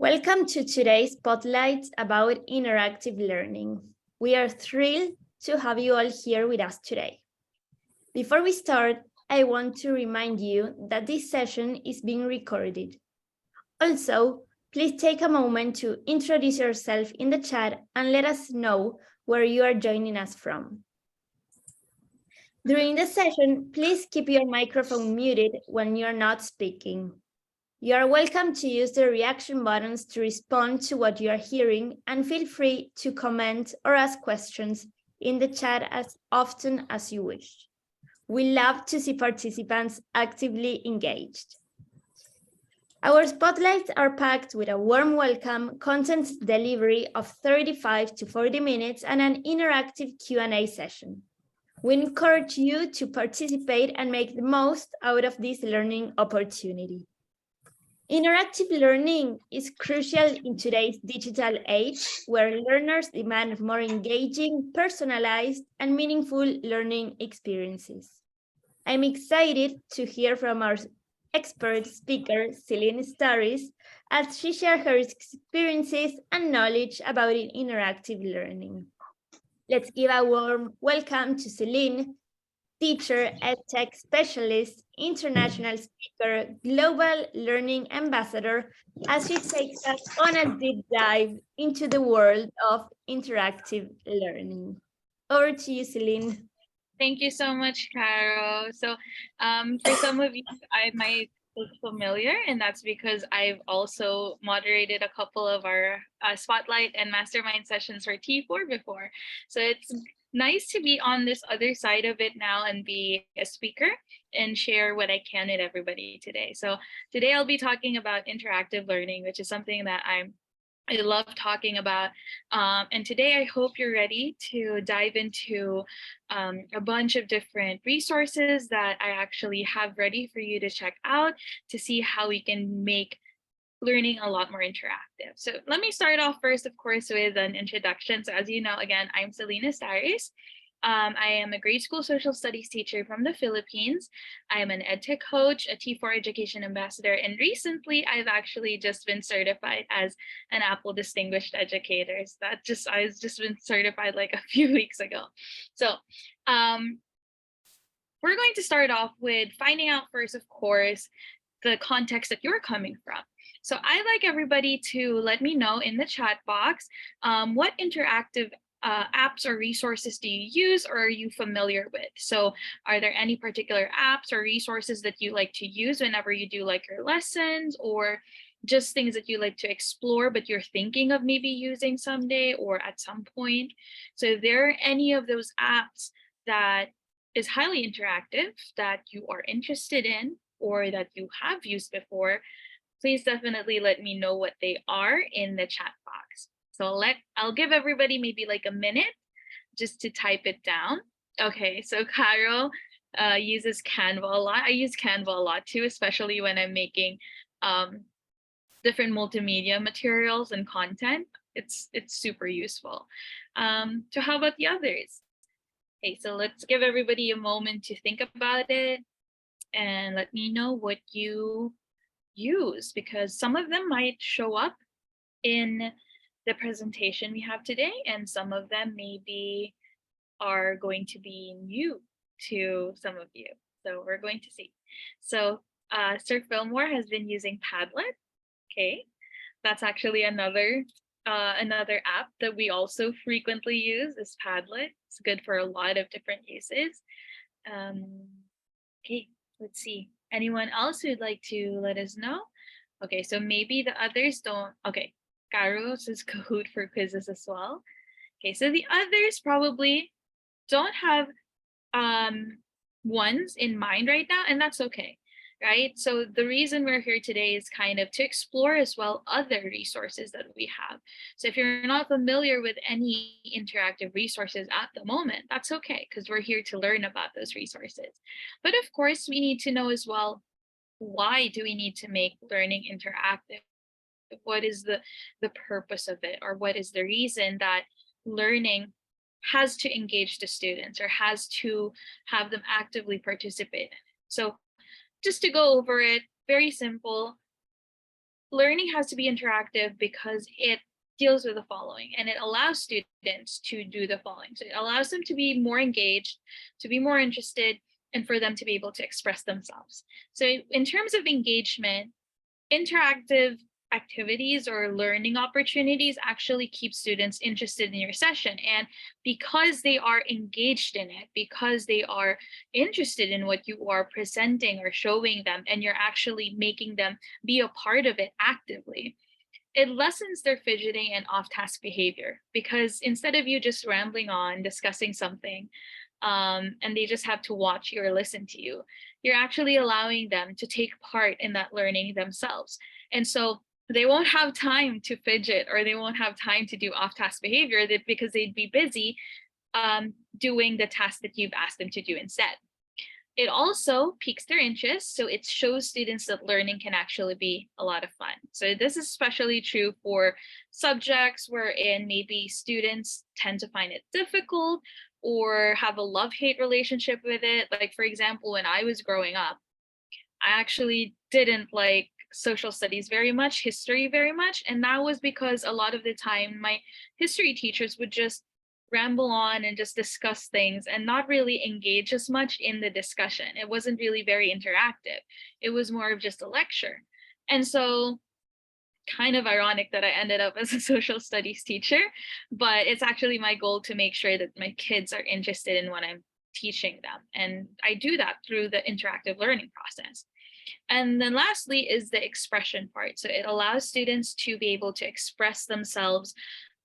Welcome to today's Spotlight about interactive learning. We are thrilled to have you all here with us today. Before we start, I want to remind you that this session is being recorded. Also, please take a moment to introduce yourself in the chat and let us know where you are joining us from. During the session, please keep your microphone muted when you're not speaking. You are welcome to use the reaction buttons to respond to what you are hearing, and feel free to comment or ask questions in the chat as often as you wish. We love to see participants actively engaged. Our spotlights are packed with a warm welcome, content delivery of 35 to 40 minutes, and an interactive Q&A session. We encourage you to participate and make the most out of this learning opportunity. Interactive learning is crucial in today's digital age, where learners demand more engaging, personalized, and meaningful learning experiences. I'm excited to hear from our expert speaker, Selene Estaris, as she shares her experiences and knowledge about interactive learning. Let's give a warm welcome to Selene, teacher, EdTech specialist, international speaker, global learning ambassador, as she takes us on a deep dive into the world of interactive learning. Over to you, Selene. Thank you so much, Caro. So for some of you, I might look familiar, and that's because I've also moderated a couple of our Spotlight and Mastermind sessions for T4 before. So it's nice to be on this other side of it now and be a speaker and share what I can with everybody today. So today I'll be talking about interactive learning, which is something that I love talking about. And today I hope you're ready to dive into a bunch of different resources that I actually have ready for you to check out to see how we can make learning a lot more interactive. So let me start off first, of course, with an introduction. So as you know, again, I'm Selene Estaris. I am a grade school social studies teacher from the Philippines. I am an EdTech coach, a T4 education ambassador, and recently I've actually just been certified as an Apple Distinguished Educator. So I was just been certified like a few weeks ago. So we're going to start off with finding out first, of course, the context that you're coming from. So I'd like everybody to let me know in the chat box, what interactive apps or resources do you use or are you familiar with? So are there any particular apps or resources that you like to use whenever you do like your lessons, or just things that you like to explore but you're thinking of maybe using someday or at some point? So if there are any of those apps that is highly interactive that you are interested in or that you have used before, please definitely let me know what they are in the chat box. So I'll give everybody maybe like a minute just to type it down. Okay, so Caro uses Canva a lot. I use Canva a lot too, especially when I'm making different multimedia materials and content. It's super useful. So how about the others? Okay, so let's give everybody a moment to think about it and let me know what you use, because some of them might show up in the presentation we have today and some of them maybe are going to be new to some of you. So we're going to see. So Sir Fillmore has been using Padlet. Okay, that's actually another app that we also frequently use is Padlet. It's good for a lot of different uses. Okay, let's see. Anyone else who'd like to let us know? Okay, so maybe the others don't. Okay, Carlos is Kahoot for quizzes as well. Okay, so the others probably don't have ones in mind right now, and that's okay, right? So the reason we're here today is kind of to explore as well other resources that we have. So if you're not familiar with any interactive resources at the moment, that's okay, because we're here to learn about those resources. But of course, we need to know as well, why do we need to make learning interactive? What is the purpose of it, or what is the reason that learning has to engage the students or has to have them actively participate? So just to go over it, very simple. learning has to be interactive because it deals with the following, and it allows students to do the following. So it allows them to be more engaged, to be more interested, and for them to be able to express themselves. So in terms of engagement, interactive activities or learning opportunities actually keep students interested in your session. And because they are engaged in it, because they are interested in what you are presenting or showing them, and you're actually making them be a part of it actively, it lessens their fidgeting and off-task behavior. Because instead of you just rambling on discussing something, and they just have to watch you or listen to you, you're actually allowing them to take part in that learning themselves. And so they won't have time to fidget, or they won't have time to do off-task behavior because they'd be busy doing the task that you've asked them to do instead. It also piques their interest, so it shows students that learning can actually be a lot of fun. So this is especially true for subjects wherein maybe students tend to find it difficult or have a love-hate relationship with it. Like, for example, when I was growing up, I actually didn't like social studies very much, history very much. And that was because a lot of the time my history teachers would just ramble on and just discuss things and not really engage as much in the discussion. It wasn't really very interactive. It was more of just a lecture. And so, kind of ironic that I ended up as a social studies teacher, but it's actually my goal to make sure that my kids are interested in what I'm teaching them. And I do that through the interactive learning process. And then lastly is the expression part. So it allows students to be able to express themselves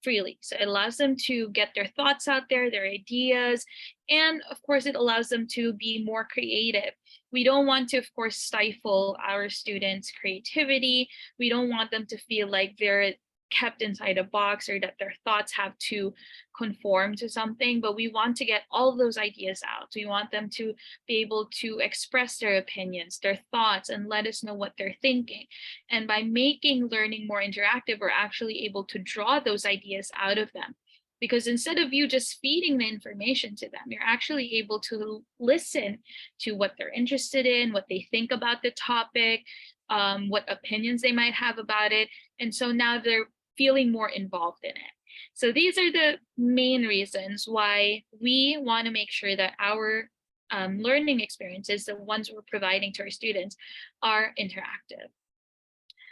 freely. So it allows them to get their thoughts out there, their ideas, and of course it allows them to be more creative. We don't want to, of course, stifle our students' creativity. We don't want them to feel like they're kept inside a box or that their thoughts have to conform to something, but we want to get all of those ideas out. We want them to be able to express their opinions, their thoughts, and let us know what they're thinking. And by making learning more interactive, we're actually able to draw those ideas out of them. Because instead of you just feeding the information to them, you're actually able to listen to what they're interested in, what they think about the topic, what opinions they might have about it. And so now they're feeling more involved in it. So these are the main reasons why we want to make sure that our learning experiences, the ones we're providing to our students, are interactive.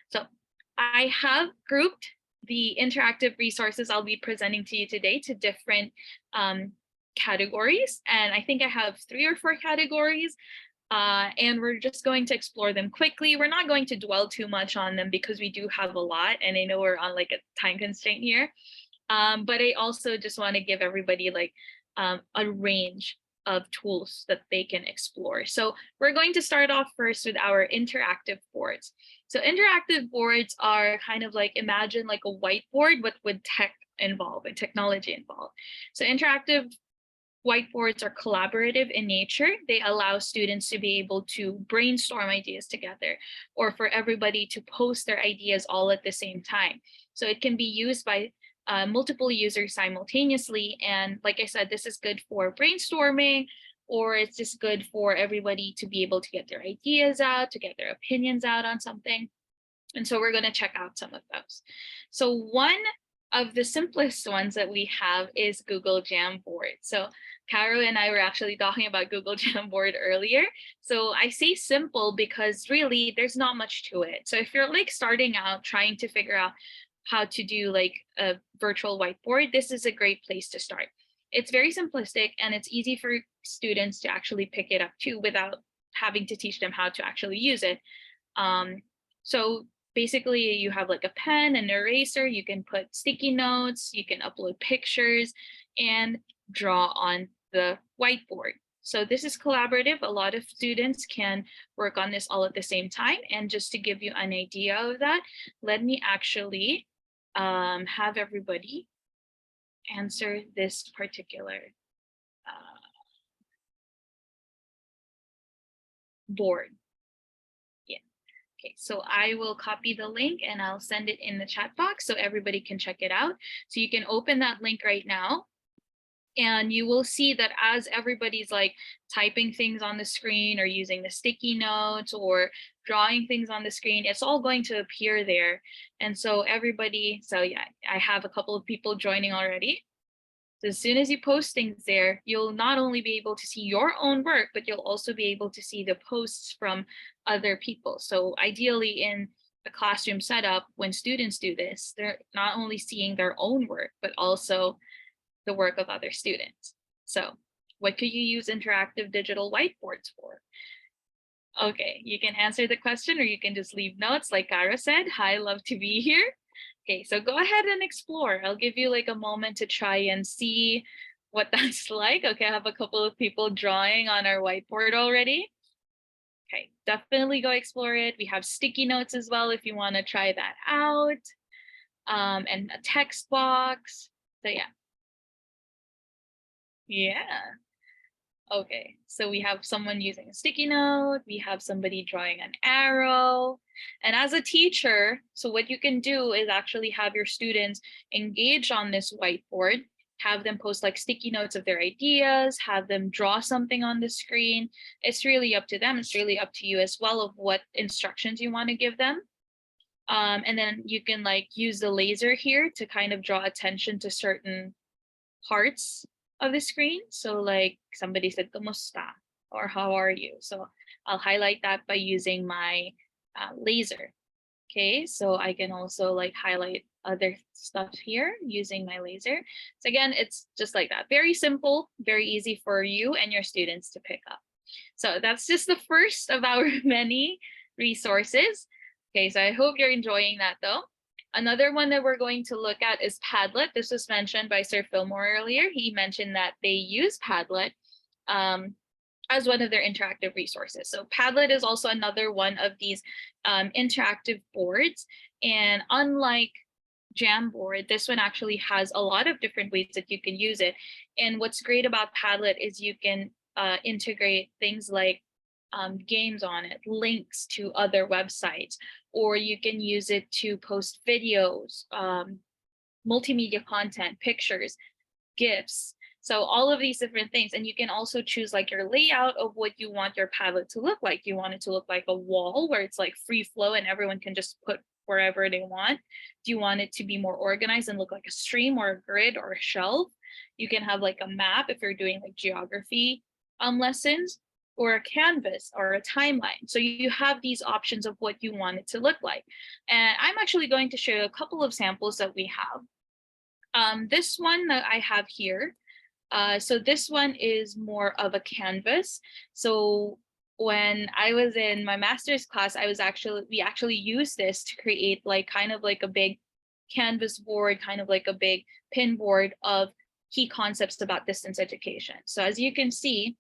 So I have grouped the interactive resources I'll be presenting to you today to different categories. And I think I have 3 or 4 categories. And we're just going to explore them quickly. We're not going to dwell too much on them because we do have a lot, and I know we're on like a time constraint here. But I also just want to give everybody like a range of tools that they can explore. So we're going to start off first with our interactive boards. So interactive boards are kind of like, imagine like a whiteboard, but with tech involved and technology involved. So interactive whiteboards are collaborative in nature. They allow students to be able to brainstorm ideas together, or for everybody to post their ideas all at the same time. So it can be used by multiple users simultaneously. And like I said, this is good for brainstorming, or it's just good for everybody to be able to get their ideas out, to get their opinions out on something. And so we're going to check out some of those. So one of the simplest ones that we have is Google Jamboard. So Caro and I were actually talking about Google Jamboard earlier. So I say simple because really there's not much to it. So if you're like starting out trying to figure out how to do like a virtual whiteboard, this is a great place to start. It's very simplistic and it's easy for students to actually pick it up too without having to teach them how to actually use it. So basically you have like a pen and eraser, you can put sticky notes, you can upload pictures and draw on the whiteboard. So this is collaborative. A lot of students can work on this all at the same time. And just to give you an idea of that, let me actually have everybody answer this particular board. Yeah. Okay, so I will copy the link and I'll send it in the chat box so everybody can check it out. So you can open that link right now. And you will see that as everybody's like typing things on the screen or using the sticky notes or drawing things on the screen, it's all going to appear there. And so everybody, so yeah, I have a couple of people joining already. So as soon as you post things there, you'll not only be able to see your own work, but you'll also be able to see the posts from other people. So ideally in a classroom setup, when students do this, they're not only seeing their own work, but also the work of other students. So what could you use interactive digital whiteboards for? Okay, you can answer the question or you can just leave notes like Cara said. Hi, love to be here. Okay, so go ahead and explore. I'll give you like a moment to try and see what that's like. Okay, I have a couple of people drawing on our whiteboard already. Okay, definitely go explore it. We have sticky notes as well if you want to try that out. And a text box. So yeah. Yeah. Okay, so we have someone using a sticky note, we have somebody drawing an arrow. And as a teacher, so what you can do is actually have your students engage on this whiteboard, have them post like sticky notes of their ideas, have them draw something on the screen. It's really up to them. It's really up to you as well of what instructions you want to give them. And then you can like use the laser here to kind of draw attention to certain parts of the screen. So like somebody said, "Kumusta?" or "How are you?" So I'll highlight that by using my laser. Okay, so I can also like highlight other stuff here using my laser. So again, it's just like that. Very simple, very easy for you and your students to pick up. So that's just the first of our many resources. Okay, so I hope you're enjoying that though. Another one that we're going to look at is Padlet. This was mentioned by Sir Fillmore earlier. He mentioned that they use Padlet as one of their interactive resources. So Padlet is also another one of these interactive boards. And unlike Jamboard, this one actually has a lot of different ways that you can use it. And what's great about Padlet is you can integrate things like games on it, links to other websites, or you can use it to post videos, multimedia content, pictures, GIFs. So all of these different things. And you can also choose like your layout of what you want your Padlet to look like. You want it to look like a wall where it's like free flow and everyone can just put wherever they want. Do you want it to be more organized and look like a stream or a grid or a shelf? You can have like a map if you're doing like geography lessons, or a canvas or a timeline. So you have these options of what you want it to look like. And I'm actually going to show you a couple of samples that we have. This one that I have here, so this one is more of a canvas. So when I was in my master's class, we actually used this to create like kind of like a big canvas board, kind of like a big pin board of key concepts about distance education. So as you can see,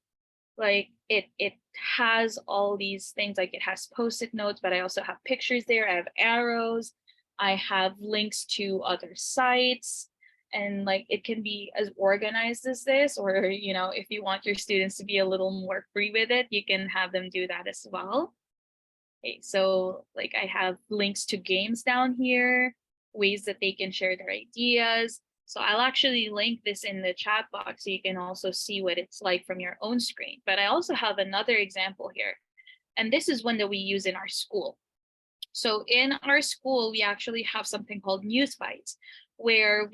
like it has all these things, like it has post-it notes, but I also have pictures there. I have arrows, I have links to other sites, and like it can be as organized as this, or you know, if you want your students to be a little more free with it, you can have them do that as well. Okay, so like I have links to games down here, ways that they can share their ideas. So I'll actually link this in the chat box so you can also see what it's like from your own screen. But I also have another example here. And this is one that we use in our school. So in our school, we actually have something called News Bites, where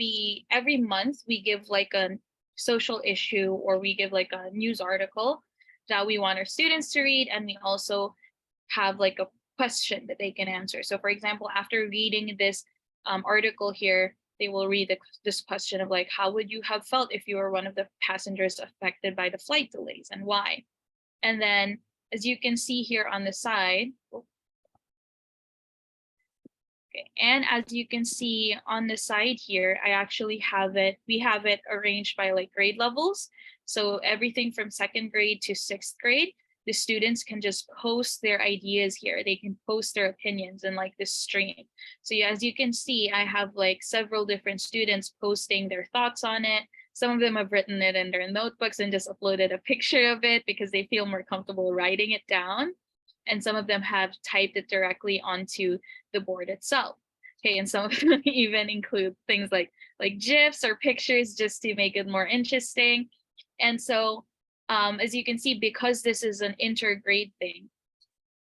every month we give like a social issue, or we give like a news article that we want our students to read. And we also have like a question that they can answer. So for example, after reading this article here, they will read this question of like, how would you have felt if you were one of the passengers affected by the flight delays, and why? And then as you can see here on the side, okay, and as you can see on the side here, we have it arranged by like grade levels. So everything from 2nd grade to 6th grade, the students can just post their ideas here. They can post their opinions in like this stream. So yeah, as you can see, I have like several different students posting their thoughts on it. Some of them have written it in their notebooks and just uploaded a picture of it because they feel more comfortable writing it down. And some of them have typed it directly onto the board itself. Okay, and some of them even include things like GIFs or pictures just to make it more interesting. And so as you can see, because this is an intergrade thing,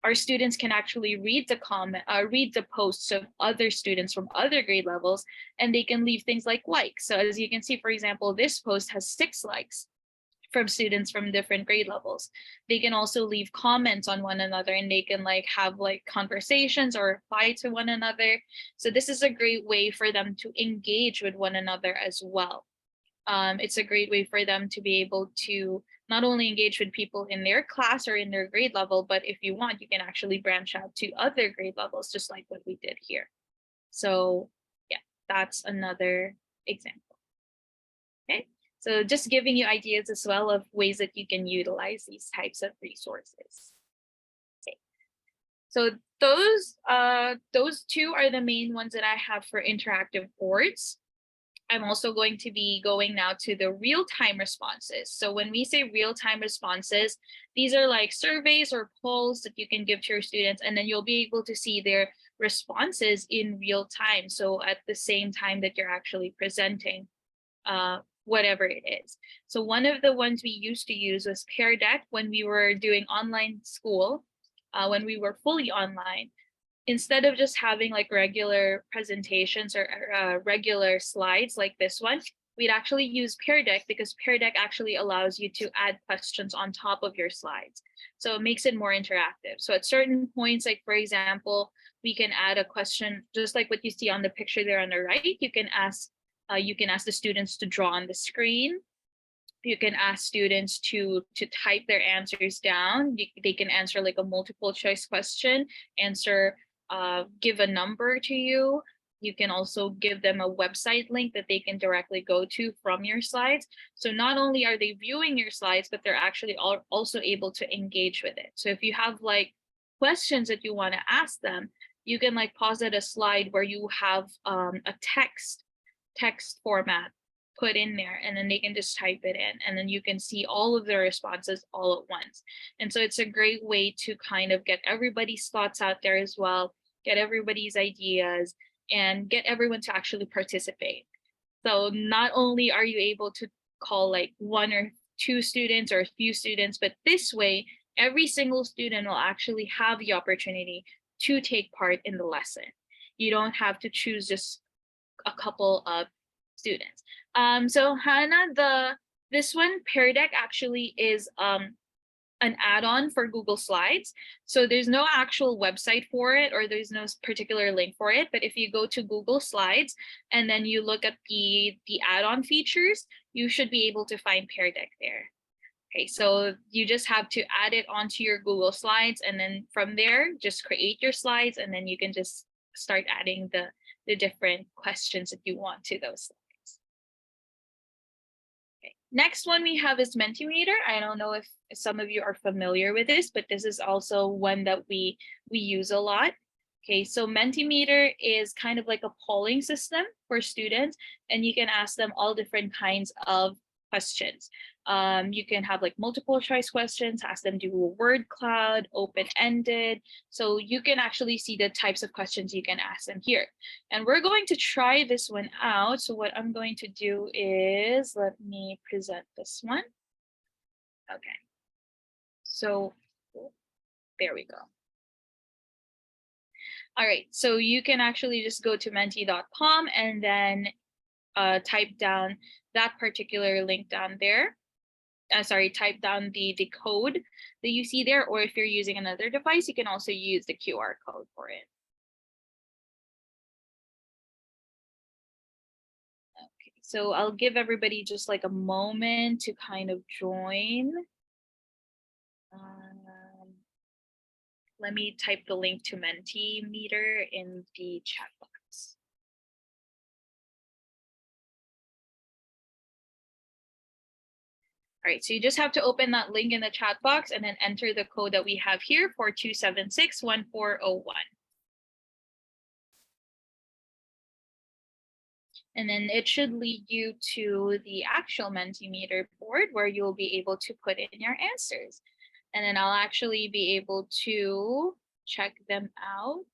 our students can actually read the posts of other students from other grade levels, and they can leave things like likes. So as you can see, for example, this post has 6 likes from students from different grade levels. They can also leave comments on one another, and they can have conversations or reply to one another. So this is a great way for them to engage with one another as well. It's a great way for them to be able to not only engage with people in their class or in their grade level, but if you want, you can actually branch out to other grade levels, just like what we did here. So yeah, that's another example. Okay, so just giving you ideas as well of ways that you can utilize these types of resources. Okay, so those two are the main ones that I have for interactive boards. I'm also going to be going now to the real-time responses. So when we say real-time responses, these are like surveys or polls that you can give to your students, and then you'll be able to see their responses in real time. So at the same time that you're actually presenting whatever it is. So one of the ones we used to use was Pear Deck when we were doing online school, when we were fully online. Instead of just having regular presentations or regular slides like this one, we'd actually use Pear Deck, because Pear Deck actually allows you to add questions on top of your slides. So it makes it more interactive. So at certain points, like for example, we can add a question, just like what you see on the picture there on the right. You can ask the students to draw on the screen. You can ask students to type their answers down. They can answer a multiple choice question, give a number to you. You can also give them a website link that they can directly go to from your slides. So not only are they viewing your slides, but they're actually also able to engage with it. So if you have questions that you want to ask them, you can pause at a slide where you have a text format put in there, and then they can just type it in, and then you can see all of their responses all at once. And so it's a great way to kind of get everybody's thoughts out there as well, get everybody's ideas, and get everyone to actually participate. So not only are you able to call one or two students or a few students, but this way every single student will actually have the opportunity to take part in the lesson. You don't have to choose just a couple of students. So Hannah, this one, Pear Deck, actually is an add-on for Google Slides. So there's no actual website for it, or there's no particular link for it. But if you go to Google Slides and then you look at the add-on features, you should be able to find Pear Deck there. Okay, so you just have to add it onto your Google Slides, and then from there, just create your slides, and then you can just start adding the different questions that you want to those slides. Okay. Next one we have is Mentimeter. I don't know if some of you are familiar with this, but this is also one that we use a lot. Okay, so Mentimeter is kind of like a polling system for students, and you can ask them all different kinds of questions. You can have multiple choice questions, ask them to do a word cloud, open-ended. So you can actually see the types of questions you can ask them here. And we're going to try this one out. So what I'm going to do is, let me present this one. Okay. So there we go. All right, so you can actually just go to menti.com and then type down that particular link down there. Type down the code that you see there, or if you're using another device, you can also use the QR code for it. Okay, so I'll give everybody just a moment to kind of join. Let me type the link to Mentimeter in the chat box. All right, so you just have to open that link in the chat box and then enter the code that we have here, 42761401. And then it should lead you to the actual Mentimeter board where you'll be able to put in your answers. And then I'll actually be able to check them out.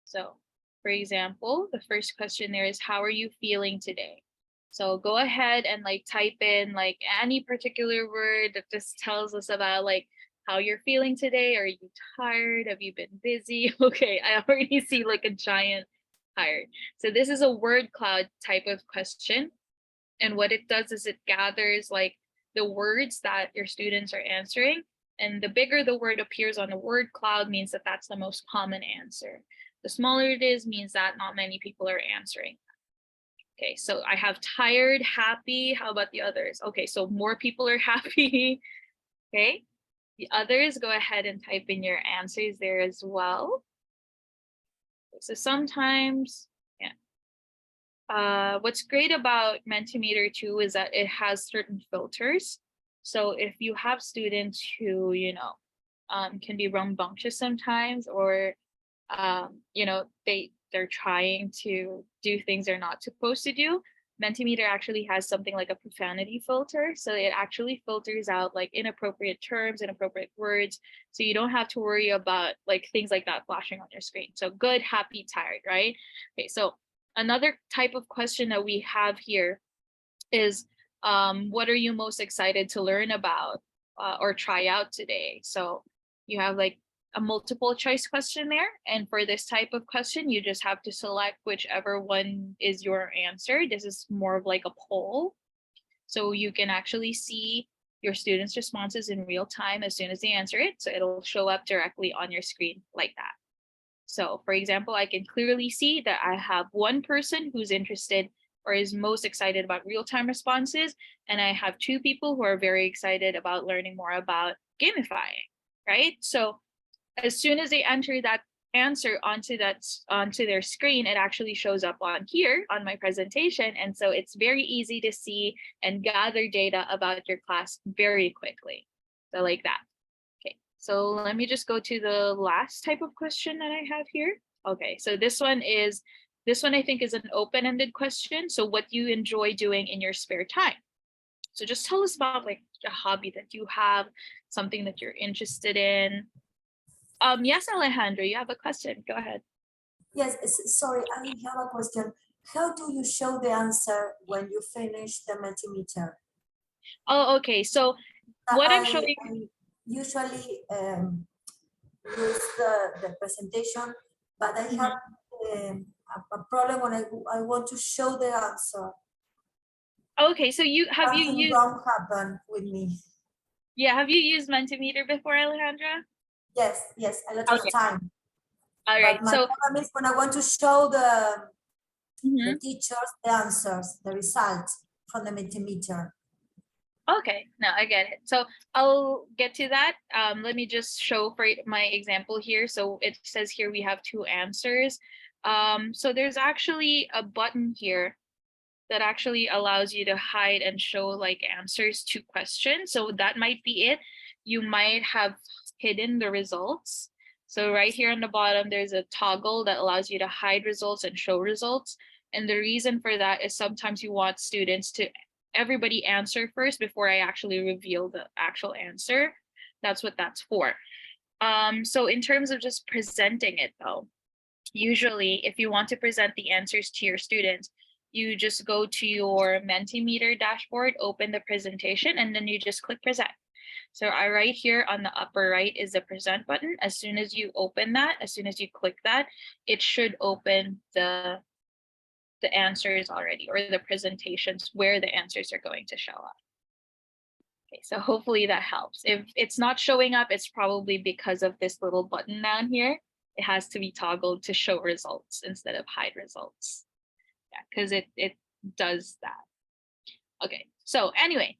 So For example, the first question there is, how are you feeling today? So go ahead and like type in like any particular word that just tells us about like how you're feeling today. Are you tired? Have you been busy? Okay, I already see like a giant tired. So this is a word cloud type of question. And what it does is it gathers like the words that your students are answering. And the bigger the word appears on the word cloud means that that's the most common answer. The smaller it is means that not many people are answering. Okay, so I have tired, happy. How about the others? Okay, so more people are happy. Okay, the others, go ahead and type in your answers there as well. So sometimes, yeah. What's great about Mentimeter too is that it has certain filters. So if you have students who, can be rambunctious sometimes, or they're trying to do things they're not supposed to do, Mentimeter actually has something like a profanity filter. So it actually filters out like inappropriate terms, inappropriate words. So you don't have to worry about like things like that flashing on your screen. So good, happy, tired, right? Okay, so another type of question that we have here is, what are you most excited to learn about or try out today? So you have like a multiple choice question there. And for this type of question, you just have to select whichever one is your answer. This is more of like a poll. So you can actually see your students' responses in real time as soon as they answer it. So it'll show up directly on your screen like that. So for example, I can clearly see that I have one person who's interested or is most excited about real-time responses. And I have two people who are very excited about learning more about gamifying, right? So as soon as they enter that answer onto their screen, it actually shows up on here on my presentation. And so it's very easy to see and gather data about your class very quickly. So like that. Okay, so let me just go to the last type of question that I have here. Okay, so this one I think is an open-ended question. So what do you enjoy doing in your spare time? So just tell us about like a hobby that you have, something that you're interested in. Yes, Alejandro, you have a question. Go ahead. Yes, sorry, I have a question. How do you show the answer when you finish the Mentimeter? Oh, okay. So what I'm showing. I usually use the presentation, but I have a problem when I want to show the answer. Okay, so Something wrong happened with me. Yeah, have you used Mentimeter before, Alejandra? Yes, a lot of time. All right. But my problem is when I want to show the teachers the answers, the results from the Mentimeter. Okay, no, I get it. So I'll get to that. Let me just show for my example here. So it says here we have two answers. So there's actually a button here that actually allows you to hide and show like answers to questions. So that might be it. You might have hidden the results. So right here on the bottom, there's a toggle that allows you to hide results and show results. And the reason for that is sometimes you want students to everybody answer first before I actually reveal the actual answer. That's what that's for. So in terms of just presenting it though, usually if you want to present the answers to your students, you just go to your Mentimeter dashboard, open the presentation, and then you just click present. So right here on the upper right is the present button. As soon as you open that, as soon as you click that, it should open the answers already, or the presentations where the answers are going to show up. Okay, so hopefully that helps. If it's not showing up, it's probably because of this little button down here. It has to be toggled to show results instead of hide results. Yeah, because it does that. Okay, so anyway.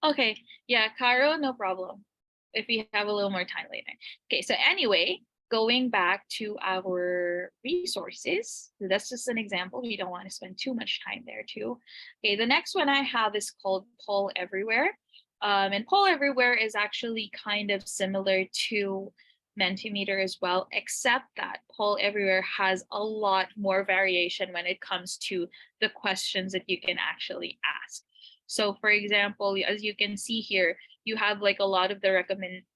Okay, yeah, Caro, no problem. If we have a little more time later. Okay, so anyway, going back to our resources, that's just an example. We don't want to spend too much time there too. Okay, the next one I have is called Poll Everywhere. And Poll Everywhere is actually kind of similar to Mentimeter as well, except that Poll Everywhere has a lot more variation when it comes to the questions that you can actually ask. So for example, as you can see here, you have like a lot of the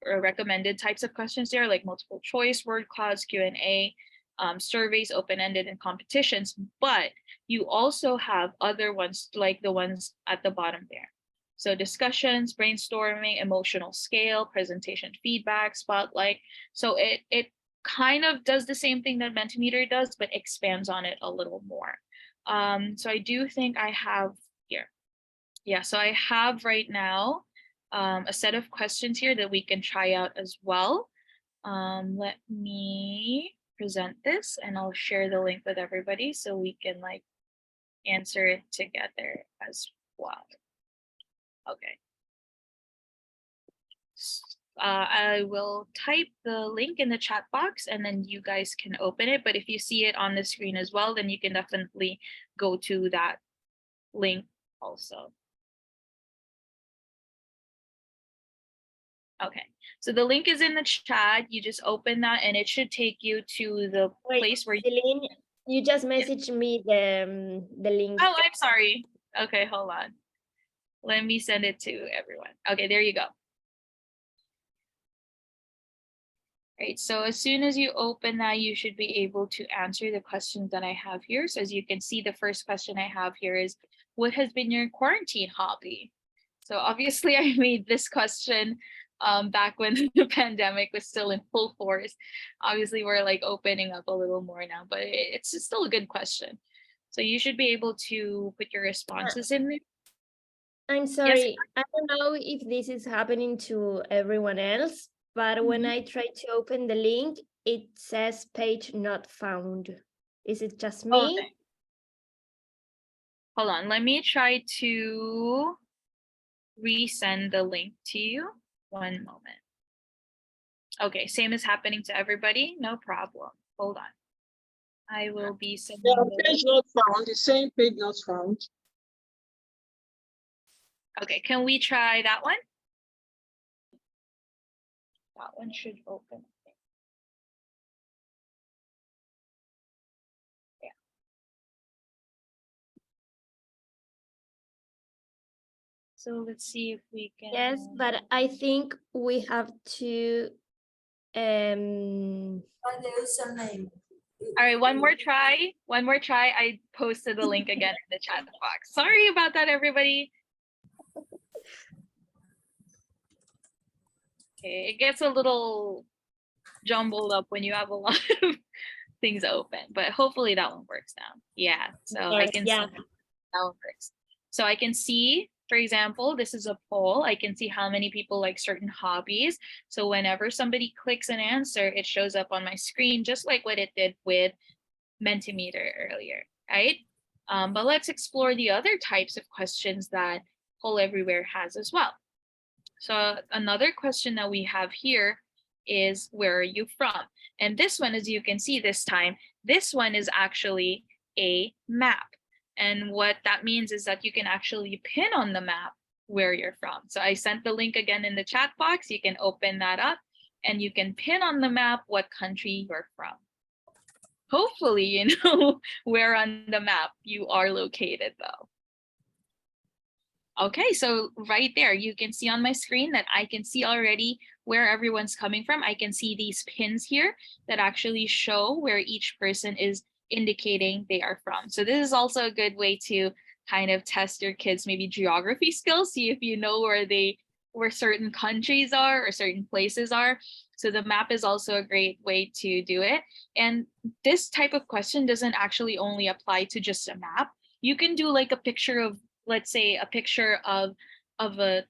recommended types of questions there, like multiple choice, word clouds, Q&A, surveys, open-ended, and competitions. But you also have other ones like the ones at the bottom there. So discussions, brainstorming, emotional scale, presentation feedback, spotlight. So it kind of does the same thing that Mentimeter does, but expands on it a little more. So I do think I have here. Yeah, so I have right now a set of questions here that we can try out as well. Let me present this and I'll share the link with everybody so we can like answer it together as well. Okay. I will type the link in the chat box and then you guys can open it. But if you see it on the screen as well, then you can definitely go to that link also. Okay, so the link is in the chat. You just open that and it should take you to the place where Selene, you just messaged me the link. Oh, I'm sorry. Okay, hold on. Let me send it to everyone. Okay, there you go. Right, so as soon as you open that, you should be able to answer the questions that I have here. So as you can see, the first question I have here is, what has been your quarantine hobby? So obviously I made this question back when the pandemic was still in full force. Obviously we're like opening up a little more now, but it's still a good question. So you should be able to put your responses in there. I'm sorry, I don't know if this is happening to everyone else, but when I try to open the link, it says page not found. Is it just me? Okay. Hold on, let me try to resend the link to you. One moment. Okay, same is happening to everybody. No problem. Hold on. I will be sending the page not found, the same page not found. Okay, can we try that one? That one should open. Yeah. So let's see if we can. Yes, but I think we have to Find the username. All right, one more try. One more try. I posted the link again in the chat box. Sorry about that, everybody. Okay, it gets a little jumbled up when you have a lot of things open, but hopefully that one works now. Yeah, so I can see that one works. So I can see, for example, this is a poll. I can see how many people like certain hobbies. So whenever somebody clicks an answer, it shows up on my screen, just like what it did with Mentimeter earlier, right? But let's explore the other types of questions that Poll Everywhere has as well. So another question that we have here is, where are you from? And this one, as you can see this time, this one is actually a map. And what that means is that you can actually pin on the map where you're from. So I sent the link again in the chat box. You can open that up and you can pin on the map what country you're from. Hopefully, you know where on the map you are located though. Okay, so right there, you can see on my screen that I can see already where everyone's coming from. I can see these pins here that actually show where each person is indicating they are from. So this is also a good way to kind of test your kids' maybe geography skills, see if you know where certain countries are or certain places are. So the map is also a great way to do it. And this type of question doesn't actually only apply to just a map. You can do like a picture of, let's say, a picture of a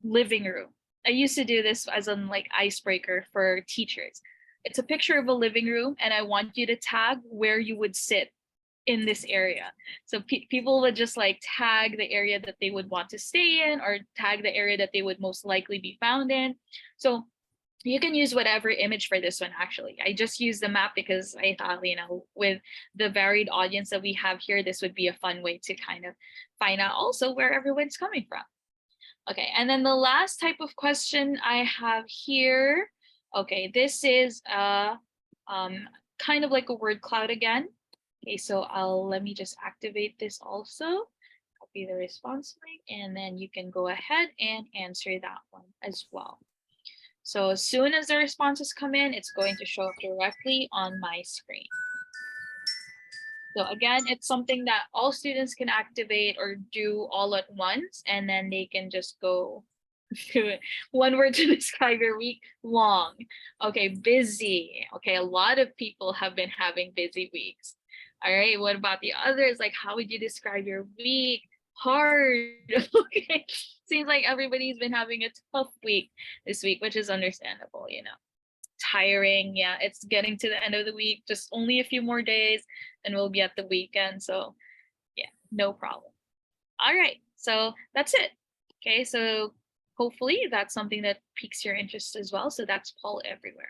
living room. I used to do this as an like icebreaker for teachers. It's a picture of a living room and I want you to tag where you would sit in this area. So people would just like tag the area that they would want to stay in or tag the area that they would most likely be found in. So you can use whatever image for this one, actually. I just used the map because I thought, you know, with the varied audience that we have here, this would be a fun way to kind of find out also where everyone's coming from. Okay, and then the last type of question I have here, okay, this is kind of like a word cloud again. Okay, so let me just activate this also. copy the response link, and then you can go ahead and answer that one as well. So as soon as the responses come in, it's going to show up directly on my screen. So again, it's something that all students can activate or do all at once, and then they can just go do it. One word to describe your week: long. Okay, busy. Okay, a lot of people have been having busy weeks. All right, what about the others? Like, how would you describe your week? Hard. Okay, seems like everybody's been having a tough week this week, which is understandable, you know. Tiring. Yeah, it's getting to the end of the week, just only a few more days and we'll be at the weekend. So yeah, no problem. All right, so that's it. Okay, so hopefully that's something that piques your interest as well. So that's Poll Everywhere.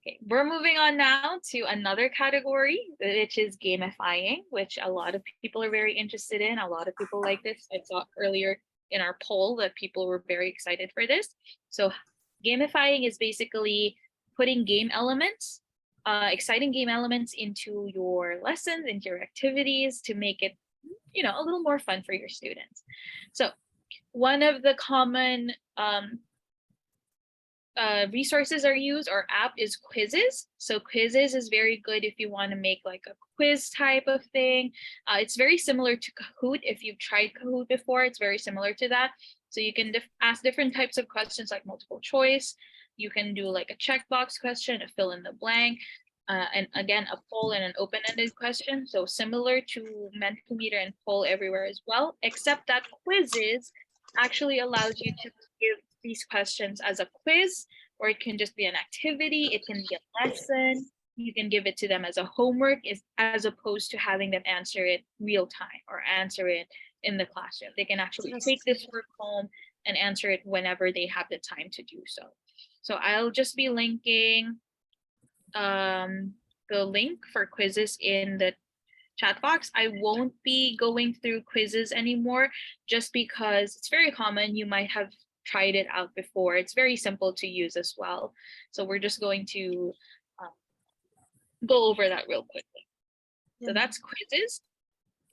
Okay, we're moving on now to another category, which is gamifying, which a lot of people are very interested in. A lot of people like this. I saw earlier in our poll that people were very excited for this. So gamifying is basically putting game elements, exciting game elements into your lessons, into your activities to make it, you know, a little more fun for your students. So one of the common resources are used or app is quizzes. So quizzes is very good if you want to make like a quiz type of thing. It's very similar to Kahoot. If you've tried Kahoot before, it's very similar to that. So you can ask different types of questions like multiple choice. You can do like a checkbox question, a fill in the blank, and again, a poll and an open-ended question. So similar to Mentimeter and Poll Everywhere as well, except that quizzes actually allows you to give these questions as a quiz, or it can just be an activity, it can be a lesson. You can give it to them as a homework, as opposed to having them answer it real time or answer it in the classroom. They can actually take this work home and answer it whenever they have the time to do so. So I'll just be linking the link for quizzes in the chat box. I won't be going through quizzes anymore just because it's very common. You might have tried it out before. It's very simple to use as well. So we're just going to go over that real quickly. So that's quizzes.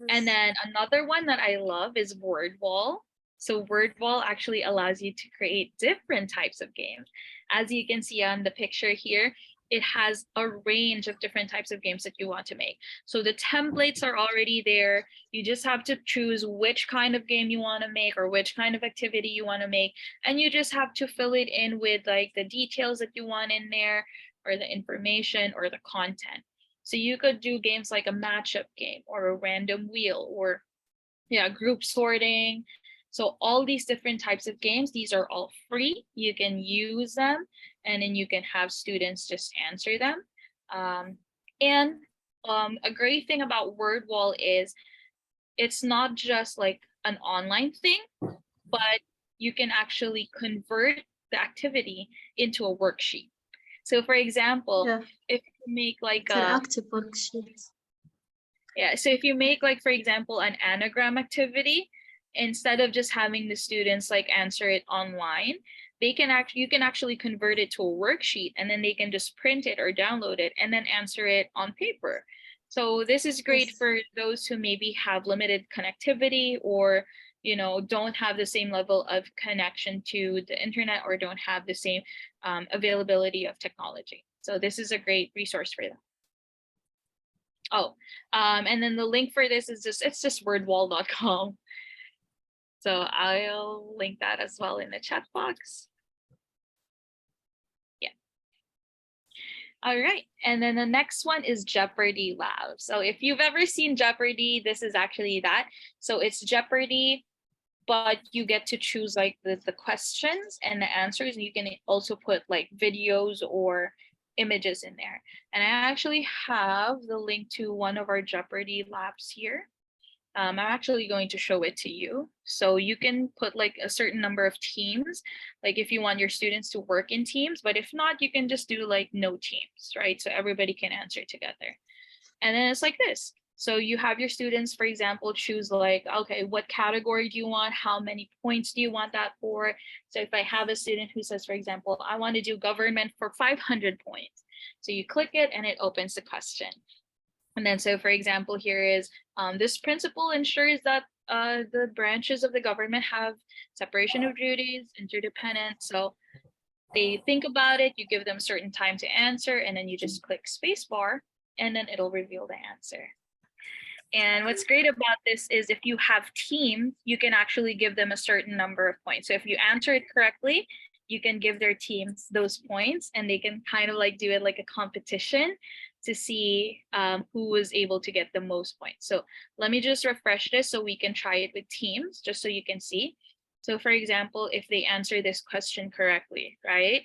And then another one that I love is word wall. So word wall actually allows you to create different types of games. As you can see on the picture here, it has a range of different types of games that you want to make. So the templates are already there. You just have to choose which kind of game you want to make or which kind of activity you want to make. And you just have to fill it in with like the details that you want in there, or the information or the content. So you could do games like a matchup game or a random wheel or group sorting. So all these different types of games, these are all free. You can use them and then you can have students just answer them. A great thing about word wall is it's not just like an online thing, but you can actually convert the activity into a worksheet. So for example, if you make like interactive worksheets. Yeah, so if you make like, for example, an anagram activity, instead of just having the students like answer it online, you can actually convert it to a worksheet, and then they can just print it or download it and then answer it on paper. So this is great for those who maybe have limited connectivity or don't have the same level of connection to the internet or don't have the same availability of technology. So this is a great resource for them. And then the link for this is just wordwall.com. So I'll link that as well in the chat box. Yeah. All right, and then the next one is Jeopardy Lab. So if you've ever seen Jeopardy, this is actually that. So it's Jeopardy, but you get to choose like the questions and the answers, and you can also put like videos or images in there. And I actually have the link to one of our Jeopardy labs here. I'm actually going to show it to you. So you can put like a certain number of teams, like if you want your students to work in teams, but if not, you can just do like no teams, right? So everybody can answer together. And then it's like this. So you have your students, for example, choose like, okay, what category do you want? How many points do you want that for? So if I have a student who says, for example, I want to do government for 500 points. So you click it and it opens the question. And then, so for example, here is this principle ensures that the branches of the government have separation of duties, interdependent. So they think about it, you give them a certain time to answer, and then you just click spacebar, and then it'll reveal the answer. And what's great about this is if you have teams, you can actually give them a certain number of points. So if you answer it correctly, you can give their teams those points, and they can kind of like do it like a competition to see who was able to get the most points. So let me just refresh this so we can try it with teams, just so you can see. So for example, if they answer this question correctly, right?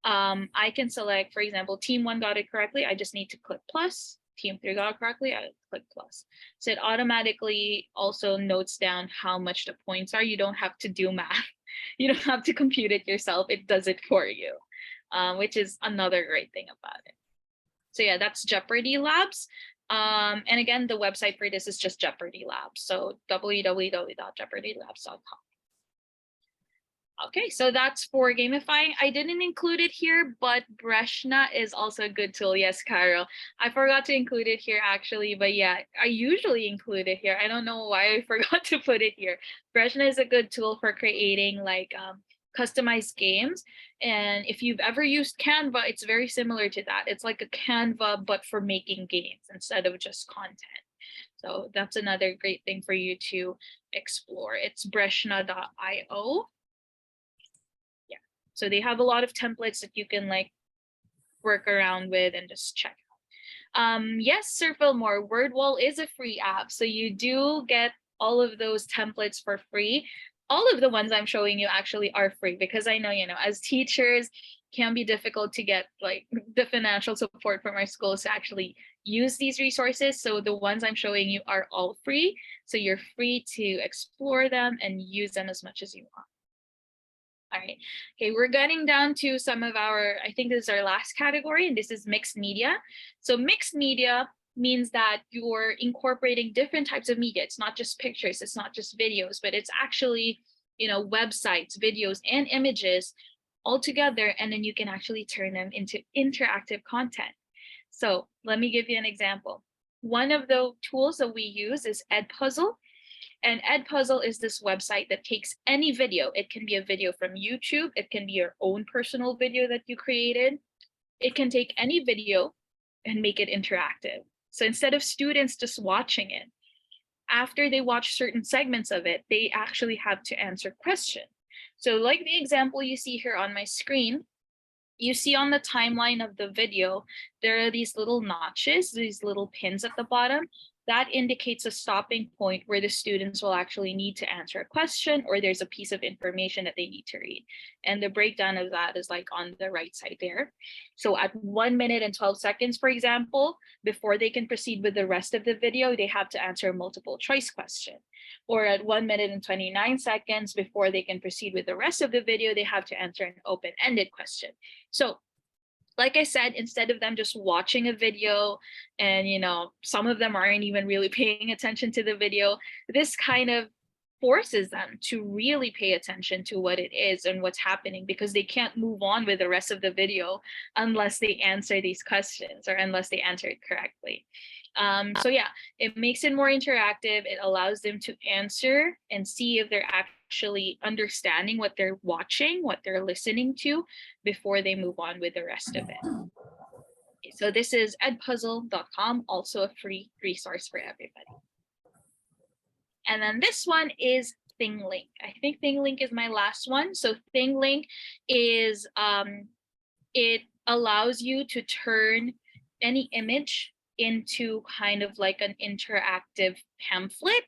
I can select, for example, team 1 got it correctly. I just need to click plus. Team 3 got it correctly. I click plus. So it automatically also notes down how much the points are. You don't have to do math. You don't have to compute it yourself. It does it for you, which is another great thing about it. So yeah, that's Jeopardy Labs. And again, the website for this is just Jeopardy Labs. So www.jeopardylabs.com. Okay, so that's for gamifying. I didn't include it here, but Breshna is also a good tool. Yes, Carol. I forgot to include it here actually, but yeah, I usually include it here. I don't know why I forgot to put it here. Breshna is a good tool for creating like customized games. And if you've ever used Canva, it's very similar to that. It's like a Canva, but for making games instead of just content. So that's another great thing for you to explore. It's breshna.io. So they have a lot of templates that you can like work around with and just check out. Yes, Sir Fillmore, WordWall is a free app. So you do get all of those templates for free. All of the ones I'm showing you actually are free because I know, as teachers, it can be difficult to get like the financial support from our schools to actually use these resources. So the ones I'm showing you are all free. So you're free to explore them and use them as much as you want. All right. Okay, we're getting down to some of our, I think this is our last category, and this is mixed media. So mixed media means that you're incorporating different types of media. It's not just pictures, it's not just videos, but it's actually, websites, videos, and images all together, and then you can actually turn them into interactive content. So let me give you an example. One of the tools that we use is Edpuzzle. And Edpuzzle is this website that takes any video. It can be a video from YouTube. It can be your own personal video that you created. It can take any video and make it interactive. So instead of students just watching it, after they watch certain segments of it, they actually have to answer questions. So like the example you see here on my screen, you see on the timeline of the video, there are these little notches, these little pins at the bottom. That indicates a stopping point where the students will actually need to answer a question or there's a piece of information that they need to read. And the breakdown of that is like on the right side there. So at 1 minute and 12 seconds, for example, before they can proceed with the rest of the video, they have to answer a multiple choice question. Or at 1 minute and 29 seconds, before they can proceed with the rest of the video, they have to answer an open-ended question. So like I said, instead of them just watching a video and, some of them aren't even really paying attention to the video, this kind of forces them to really pay attention to what it is and what's happening because they can't move on with the rest of the video unless they answer these questions or unless they answer it correctly. So yeah, it makes it more interactive. It allows them to answer and see if they're actually understanding what they're watching, what they're listening to before they move on with the rest of it. Okay, so this is edpuzzle.com, also a free resource for everybody. And then this one is ThingLink. I think ThingLink is my last one. So ThingLink is, it allows you to turn any image into kind of like an interactive pamphlet.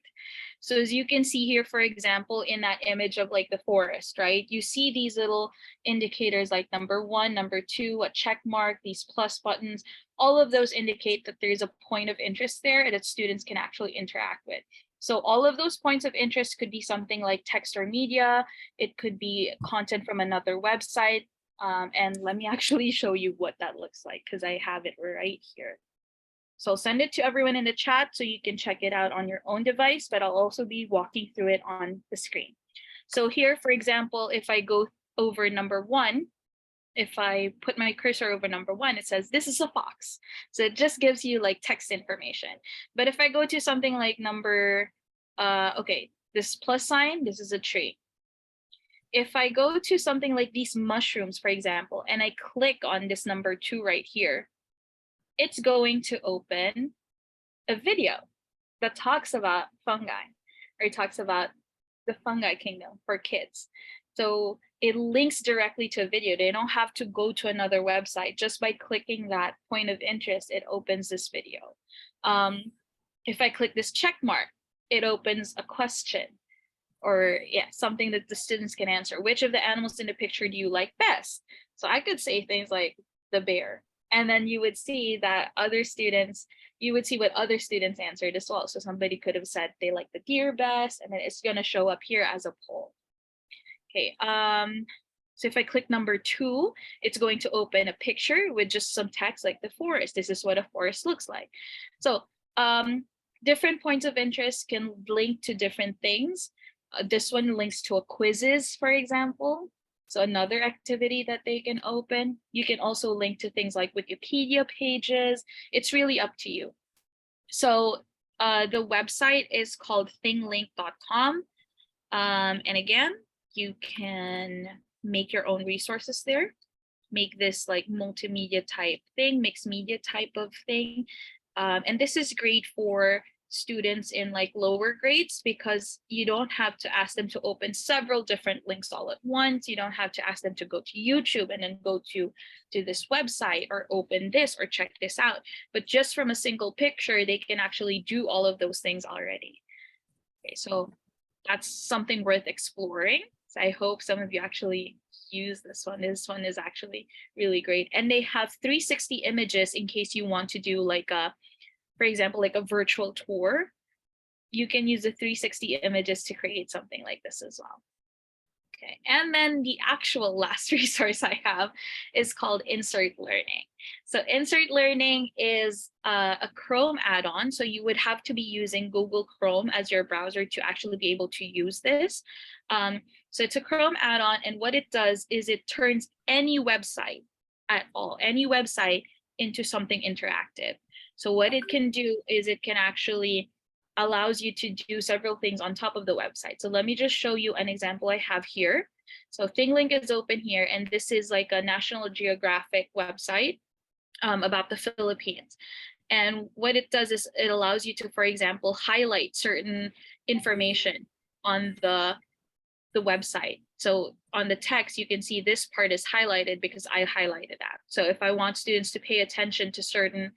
So as you can see here, for example, in that image of like the forest, right? You see these little indicators like number 1, number 2, a check mark, these plus buttons. All of those indicate that there's a point of interest there that students can actually interact with. So all of those points of interest could be something like text or media. It could be content from another website. And let me actually show you what that looks like because I have it right here. So I'll send it to everyone in the chat so you can check it out on your own device, but I'll also be walking through it on the screen. So here, for example, if I go over number 1, if I put my cursor over number 1, it says, this is a fox. So it just gives you like text information. But if I go to something like number okay, this plus sign, this is a tree. If I go to something like these mushrooms, for example, and I click on this number 2 right here, it's going to open a video that talks about fungi, or talks about the fungi kingdom for kids. So it links directly to a video. They don't have to go to another website. Just by clicking that point of interest, it opens this video. If I click this check mark, it opens a question, or something that the students can answer. Which of the animals in the picture do you like best? So I could say things like the bear, and then you would see that you would see what other students answered as well. So somebody could have said they like the deer best, and then it's going to show up here as a poll. Okay, so if I click number 2, it's going to open a picture with just some text like the forest. This is what a forest looks like. So different points of interest can link to different things. This one links to a quizzes, for example. So another activity that they can open. You can also link to things like Wikipedia pages. It's really up to you. So the website is called thinglink.com. And again, you can make your own resources there. Make this like multimedia type thing, mixed media type of thing. And this is great for students in like lower grades, because you don't have to ask them to open several different links all at once. You don't have to ask them to go to YouTube and then go to this website or open this or check this out. But just from a single picture, they can actually do all of those things already. Okay, so that's something worth exploring. So I hope some of you actually use this one. This one is actually really great. And they have 360 images in case you want to do like for example, like a virtual tour. You can use the 360 images to create something like this as well. Okay, and then the actual last resource I have is called Insert Learning. So Insert Learning is a Chrome add-on. So you would have to be using Google Chrome as your browser to actually be able to use this. So it's a Chrome add-on, and what it does is it turns any website at all, any website, into something interactive. So what it can do is it can actually allows you to do several things on top of the website. So let me just show you an example I have here. So ThingLink is open here, and this is like a National Geographic website about the Philippines. And what it does is it allows you to, for example, highlight certain information on the website. So on the text, you can see this part is highlighted because I highlighted that. So if I want students to pay attention to certain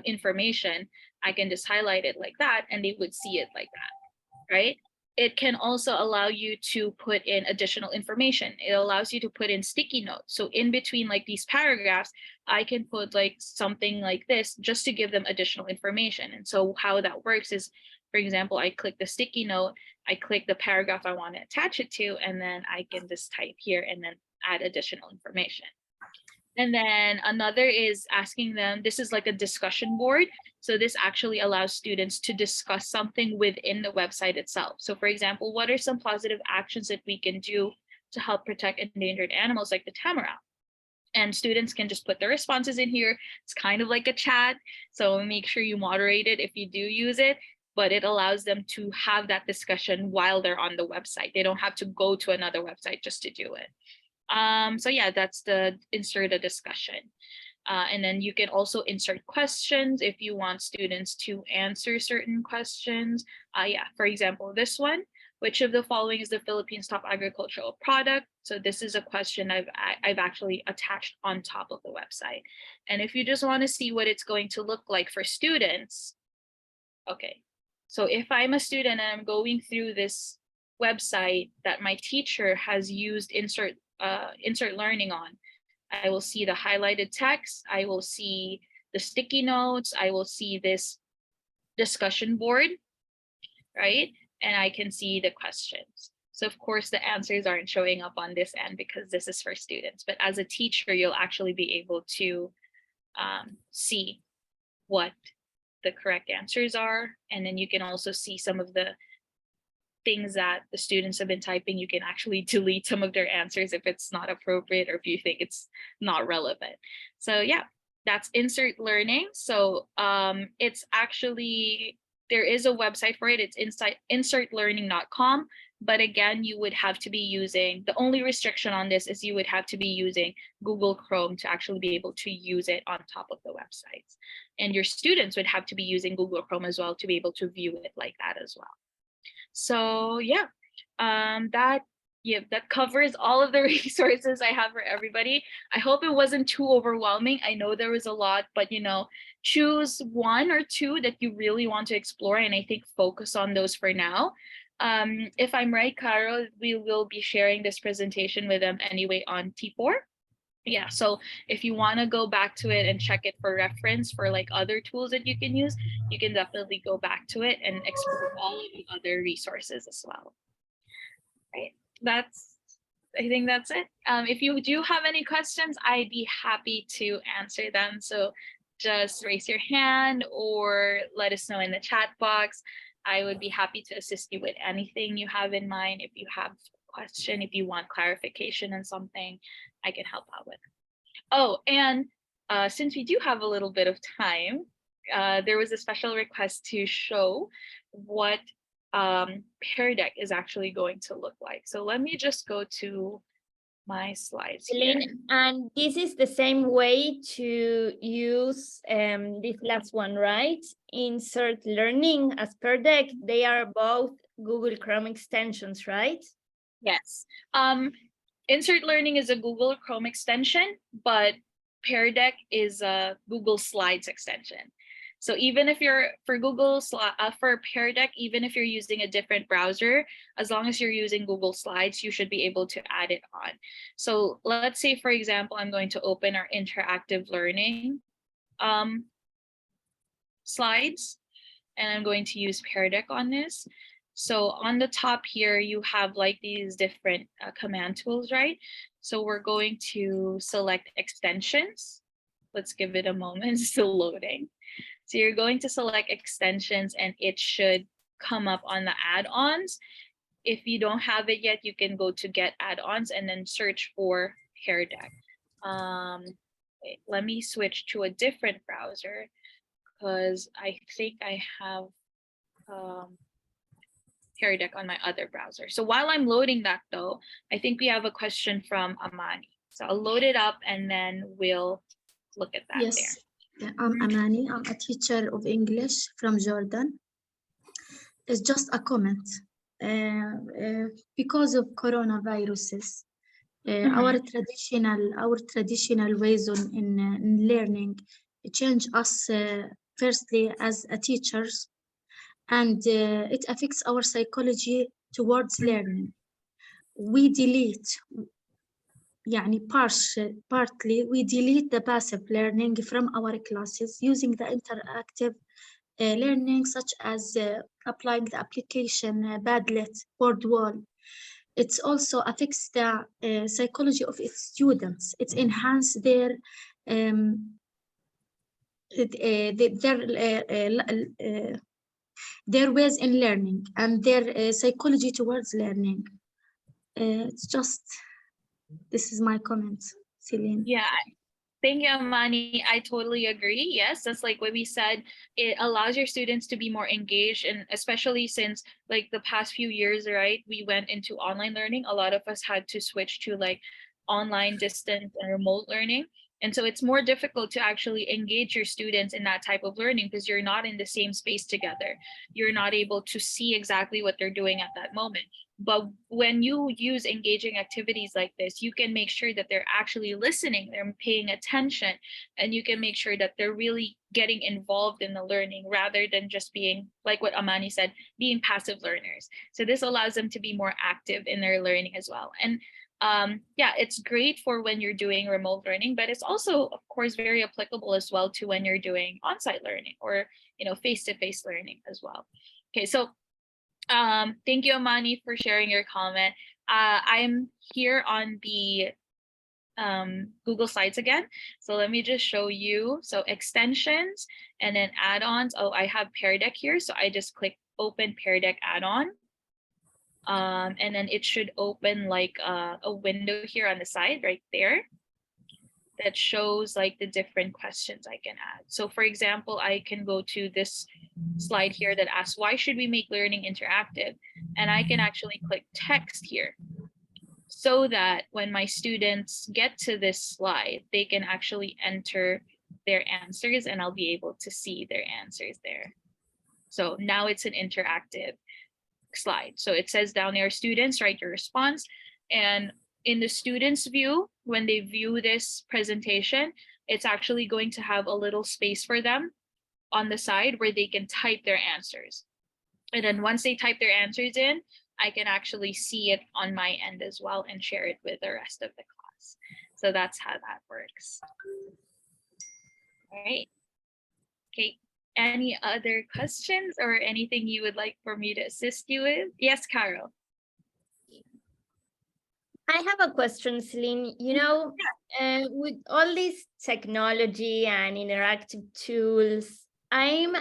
information, I can just highlight it like that and they would see it like that, right? It can also allow you to put in additional information. It allows you to put in sticky notes. So in between like these paragraphs, I can put like something like this just to give them additional information. And so how that works is, for example, I click the sticky note, I click the paragraph I want to attach it to, and then I can just type here and then add additional information. And then another is asking them, this is like a discussion board. So this actually allows students to discuss something within the website itself. So for example, what are some positive actions that we can do to help protect endangered animals like the tamarack? And students can just put their responses in here. It's kind of like a chat. So make sure you moderate it if you do use it, but it allows them to have that discussion while they're on the website. They don't have to go to another website just to do it. So yeah, that's the insert a discussion. And then you can also insert questions if you want students to answer certain questions. Yeah, for example, this one, which of the following is the Philippines' top agricultural product? So this is a question I've actually attached on top of the website. And if you just want to see what it's going to look like for students, okay. So if I'm a student and I'm going through this website that my teacher has used insert learning on, I will see the highlighted text, I will see the sticky notes, I will see this discussion board, right? And I can see the questions. So of course the answers aren't showing up on this end because this is for students, but as a teacher, you'll actually be able to see what the correct answers are. And then you can also see some of the things that the students have been typing. You can actually delete some of their answers if it's not appropriate or if you think it's not relevant. So yeah, that's insert learning. So it's actually, There is a website for it. It's insertlearning.com. But again, you would have to be using, the only restriction on this is you would have to be using Google Chrome to actually be able to use it on top of the websites. And your students would have to be using Google Chrome as well to be able to view it like that as well. So yeah, that covers all of the resources I have for everybody. I hope it wasn't too overwhelming. I know there was a lot, but choose one or two that you really want to explore, and I think focus on those for now. If I'm right, Carol, we will be sharing this presentation with them anyway on T4. Yeah, so if you want to go back to it and check it for reference for like other tools that you can use, you can definitely go back to it and explore all of the other resources as well. Right, I think that's it. If you do have any questions, I'd be happy to answer them. So just raise your hand or let us know in the chat box. I would be happy to assist you with anything you have in mind. If you have a question, if you want clarification on something, I can help out with. Oh, and since we do have a little bit of time, there was a special request to show what Pear Deck is actually going to look like. So let me just go to my slides here. And this is the same way to use this last one, right? Insert Learning as Pear Deck. They are both Google Chrome extensions, right? Yes. Insert Learning is a Google Chrome extension, but Pear Deck is a Google Slides extension. So even if you're for Pear Deck, even if you're using a different browser, as long as you're using Google Slides, you should be able to add it on. So let's say, for example, I'm going to open our interactive learning slides, and I'm going to use Pear Deck on this. So on the top here, you have like these different command tools, right? So we're going to select extensions. Let's give it a moment, it's still loading. So you're going to select extensions and it should come up on the add-ons. If you don't have it yet, you can go to get add-ons and then search for Pear Deck. Wait, let me switch to a different browser because I think I have Pear Deck on my other browser. So while I'm loading that though, I think we have a question from Amani. So I'll load it up and then we'll look at that. Yes. There. I'm Amani. I'm a teacher of English from Jordan. It's just a comment. Because of coronaviruses, our traditional ways in learning change us firstly as a teachers, and it affects our psychology towards learning. We delete. Partly we delete the passive learning from our classes using the interactive learning, such as applying the application Padlet, board wall. It also affects the psychology of its students. It enhances their ways in learning and their psychology towards learning. It's just. This is my comment, Selene. Yeah, thank you, Amani. I totally agree. Yes, that's like what we said. It allows your students to be more engaged, and especially since like the past few years, right, we went into online learning. A lot of us had to switch to like online, distant, and remote learning. And so it's more difficult to actually engage your students in that type of learning because you're not in the same space together. You're not able to see exactly what they're doing at that moment. But when you use engaging activities like this, you can make sure that they're actually listening, they're paying attention, and you can make sure that they're really getting involved in the learning rather than just being, like what Amani said, being passive learners. So this allows them to be more active in their learning as well. And yeah, it's great for when you're doing remote learning, but it's also, of course, very applicable as well to when you're doing on-site learning or, face-to-face learning as well. Okay, so thank you, Amani, for sharing your comment. I'm here on the Google Slides again. So let me just show you. So extensions and then add-ons. Oh, I have Pear Deck here. So I just click open Pear Deck add-on. And then it should open like a window here on the side right there. that shows like the different questions I can add. So for example, I can go to this slide here that asks, why should we make learning interactive? And I can actually click text here so that when my students get to this slide, they can actually enter their answers and I'll be able to see their answers there. So now it's an interactive slide. So it says down there, students, write your response. And in the students view, when they view this presentation, it's actually going to have a little space for them on the side where they can type their answers. And then once they type their answers in, I can actually see it on my end as well and share it with the rest of the class. So that's how that works. All right. Okay. Any other questions or anything you would like for me to assist you with? Yes, Carol. I have a question, Selene. You know, with all this technology and interactive tools, I'm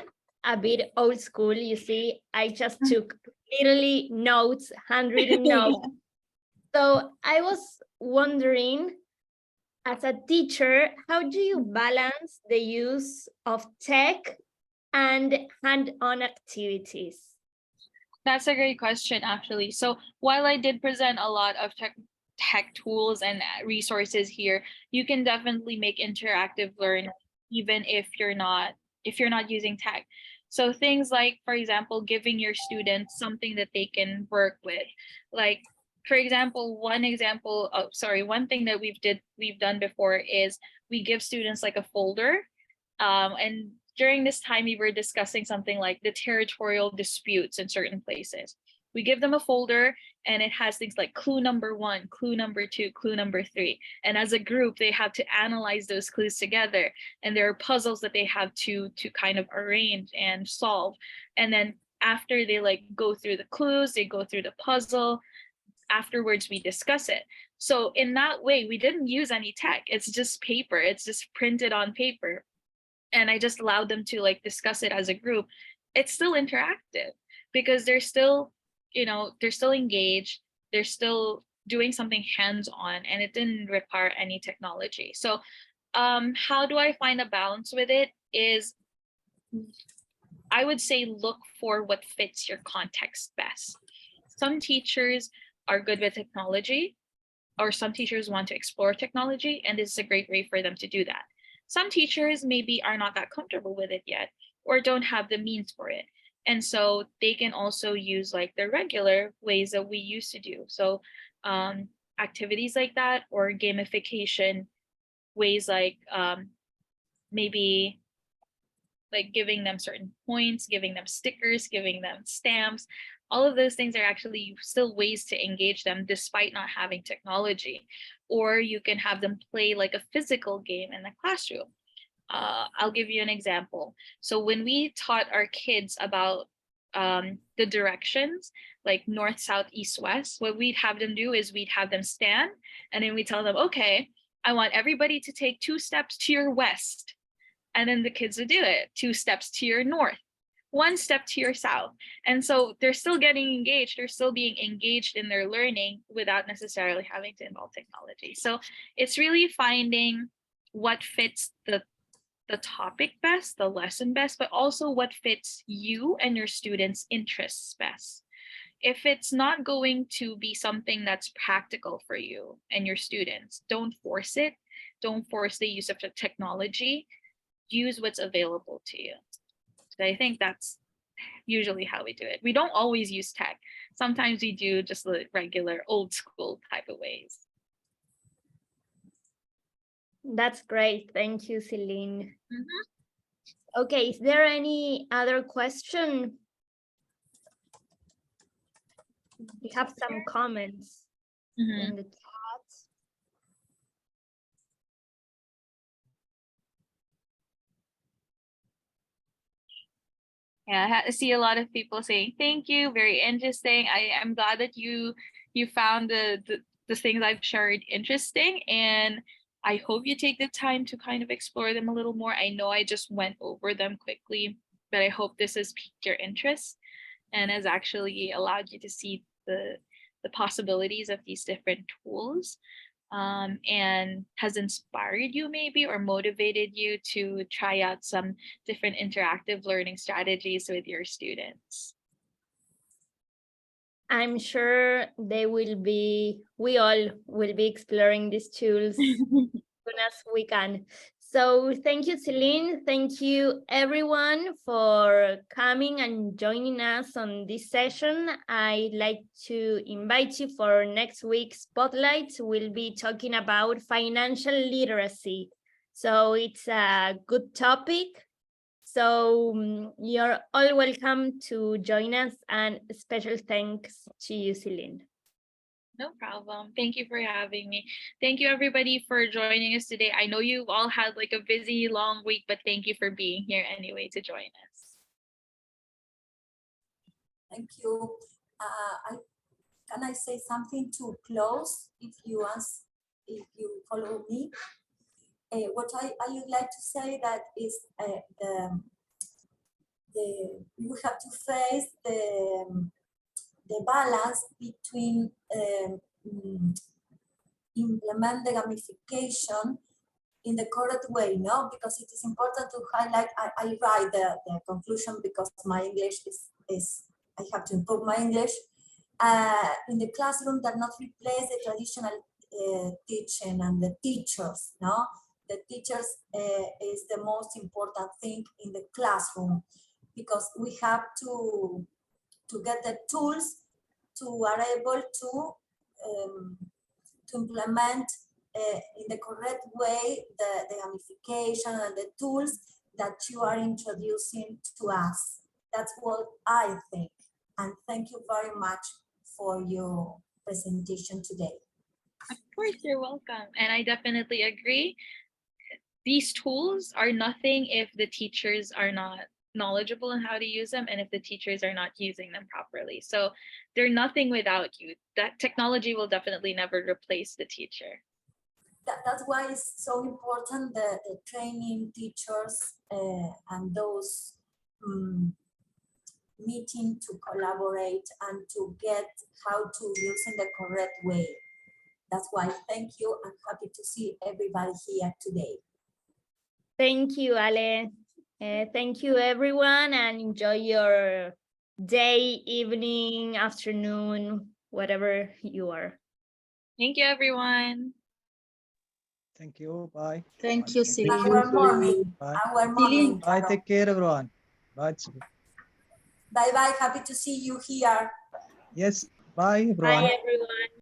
a bit old school, you see. I just took literally notes, handwritten notes. So I was wondering, as a teacher, how do you balance the use of tech and hand-on activities? That's a great question, actually. So while I did present a lot of tech tools and resources here, you can definitely make interactive learning even if you're not using tech. So things like, for example, giving your students something that they can work with. Like, for example, one thing that we've done before is we give students like a folder. And during this time, we were discussing something like the territorial disputes in certain places. We give them a folder and it has things like clue number 1, clue number 2, clue number 3. And as a group, they have to analyze those clues together. And there are puzzles that they have to kind of arrange and solve. And then after they like go through the clues, they go through the puzzle. Afterwards, we discuss it. So in that way, we didn't use any tech. It's just paper. It's just printed on paper. And I just allowed them to like discuss it as a group. It's still interactive because they're still, they're still engaged. They're still doing something hands-on and it didn't require any technology. So how do I find a balance with it is, I would say look for what fits your context best. Some teachers are good with technology, or some teachers want to explore technology, and this is a great way for them to do that. Some teachers maybe are not that comfortable with it yet, or don't have the means for it. And so they can also use like the regular ways that we used to do. So activities like that, or gamification ways like maybe like giving them certain points, giving them stickers, giving them stamps. All of those things are actually still ways to engage them despite not having technology. Or you can have them play like a physical game in the classroom. I'll give you an example. So when we taught our kids about the directions, like north, south, east, west, what we'd have them do is we'd have them stand and then we tell them, okay, I want everybody to take 2 steps to your west. And then the kids would do it, 2 steps to your north, 1 step to your south. And so they're still getting engaged. They're still being engaged in their learning without necessarily having to involve technology. So it's really finding what fits the topic best, the lesson best, but also what fits you and your students' interests best. If it's not going to be something that's practical for you and your students, don't force it. Don't force the use of the technology. Use what's available to you. So I think that's usually how we do it. We don't always use tech. Sometimes we do just the regular old school type of ways. That's great. Thank you, Selene. Mm-hmm. Okay, is there any other question? We have some comments in the chat. Yeah, I see a lot of people saying thank you, very interesting. I'm glad that you found the things I've shared interesting, and I hope you take the time to kind of explore them a little more. I know I just went over them quickly, but I hope this has piqued your interest and has actually allowed you to see the possibilities of these different tools. and has inspired you maybe or motivated you to try out some different interactive learning strategies with your students? I'm sure we all will be exploring these tools as soon as we can. So thank you, Selene. Thank you, everyone, for coming and joining us on this session. I'd like to invite you for next week's Spotlight. We'll be talking about financial literacy. So it's a good topic. So you're all welcome to join us, and special thanks to you, Selene. No problem. Thank you for having me. Thank you everybody for joining us today. I know you've all had like a busy long week, but thank you for being here anyway to join us. Thank you. Can I say something to close if you follow me? What I would like to say that is you have to face the balance between implement the gamification in the correct way, no? Because it is important to highlight, I write the conclusion because my English is I have to improve my English. In the classroom that not replace the traditional teaching and the teachers, no? The teachers is the most important thing in the classroom, because we have to get the tools to are able to implement in the correct way the gamification and the tools that you are introducing to us. That's what I think. And thank you very much for your presentation today. Of course, you're welcome. And I definitely agree. These tools are nothing if the teachers are not knowledgeable in how to use them and if the teachers are not using them properly. So they're nothing without you. That technology will definitely never replace the teacher. That's why it's so important the training teachers and those meeting to collaborate and to get how to use in the correct way. That's why thank you. I'm happy to see everybody here today. Thank you, Ale. Thank you, everyone, and enjoy your day, evening, afternoon, whatever you are. Thank you, everyone. Thank you. Bye. Thank you, Celine. Our morning. Bye. Our morning. Bye. Take care, everyone. Bye. Bye bye. Happy to see you here. Yes. Bye, everyone. Bye, everyone.